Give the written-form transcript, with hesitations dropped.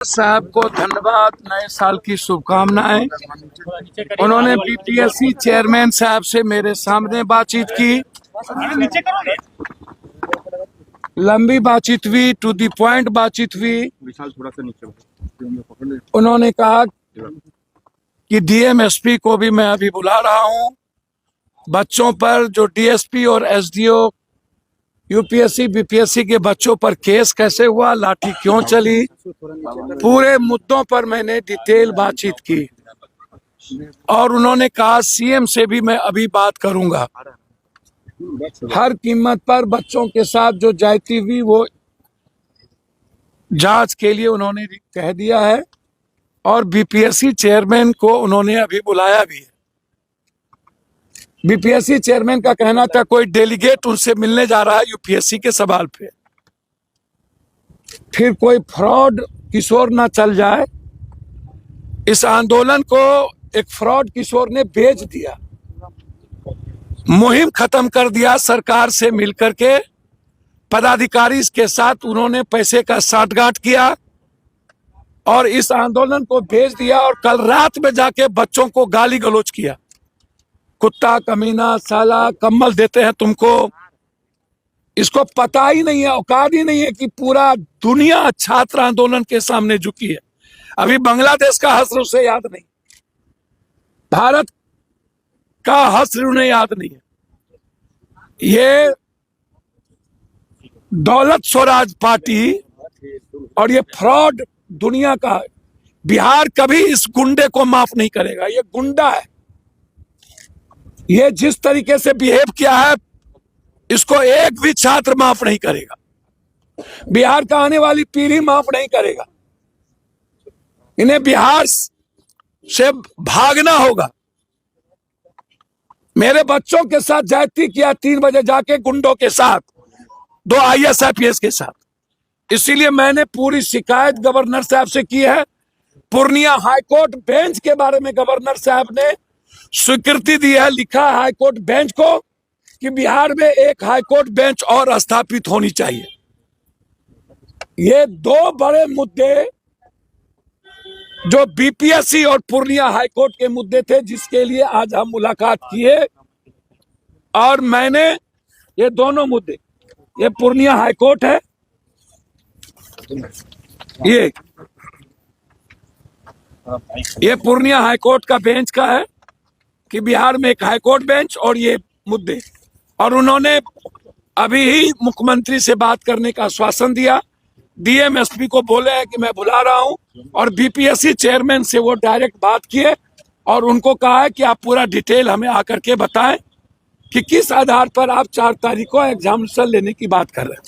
साहब को धन्यवाद, नए साल की शुभकामनाएं। उन्होंने बीपीएससी चेयरमैन साहब से मेरे सामने बातचीत की, लंबी बातचीत हुई, टू दी पॉइंट बातचीत हुई। उन्होंने कहा कि डीएम एसपी को भी मैं अभी बुला रहा हूं। बच्चों पर जो डीएसपी और एसडीओ यूपीएससी बीपीएससी के बच्चों पर केस कैसे हुआ, लाठी क्यों चली, पूरे मुद्दों पर मैंने डिटेल बातचीत की। और उन्होंने कहा सीएम से भी मैं अभी बात करूंगा। हर कीमत पर बच्चों के साथ जो ज्यादती हुई वो जांच के लिए उन्होंने कह दिया है और बीपीएससी चेयरमैन को उन्होंने अभी बुलाया भी है। बीपीएससी चेयरमैन का कहना था कोई डेलीगेट उनसे मिलने जा रहा है यूपीएससी के सवाल पे, फिर कोई फ्रॉड किशोर ना चल जाए। इस आंदोलन को एक फ्रॉड किशोर ने बेच दिया, मुहिम खत्म कर दिया। सरकार से मिलकर के पदाधिकारी के साथ उन्होंने पैसे का साठगांठ किया और इस आंदोलन को भेज दिया। और कल रात में जाके बच्चों को गाली गलौज किया, कुत्ता, कमीना, साला, कम्बल देते हैं तुमको। इसको पता ही नहीं है, औकात ही नहीं है कि पूरा दुनिया छात्र आंदोलन के सामने झुकी है। अभी बांग्लादेश का हश्र उसे याद नहीं, भारत का हश्र उन्हें याद नहीं है। ये दौलत स्वराज पार्टी और ये फ्रॉड दुनिया का है। बिहार कभी इस गुंडे को माफ नहीं करेगा। ये गुंडा है, ये जिस तरीके से बिहेव किया है इसको एक भी छात्र माफ नहीं करेगा, बिहार का आने वाली पीढ़ी माफ नहीं करेगा। इन्हें बिहार से भागना होगा। मेरे बच्चों के साथ ज्यादती किया 3 बजे जाके गुंडों के साथ, 2 IAS IPS के साथ। इसीलिए मैंने पूरी शिकायत गवर्नर साहब से की है। पूर्णिया हाईकोर्ट बेंच के बारे में गवर्नर साहब ने स्वीकृति दी है, लिखा है हाईकोर्ट बेंच को कि बिहार में एक हाईकोर्ट बेंच और स्थापित होनी चाहिए। ये 2 बड़े मुद्दे जो बीपीएससी और पूर्णिया हाईकोर्ट के मुद्दे थे, जिसके लिए आज हम मुलाकात किए। और मैंने ये दोनों मुद्दे, ये पूर्णिया हाईकोर्ट है, ये पूर्णिया हाईकोर्ट का बेंच का है कि बिहार में एक हाईकोर्ट बेंच और ये मुद्दे। और उन्होंने अभी ही मुख्यमंत्री से बात करने का आश्वासन दिया। डीएम एसपी को बोले हैं कि मैं बुला रहा हूं और बीपीएससी चेयरमैन से वो डायरेक्ट बात किए और उनको कहा है कि आप पूरा डिटेल हमें आकर के बताएं कि किस आधार पर आप 4 तारीख को एग्जामिनेशन लेने की बात कर रहे हैं।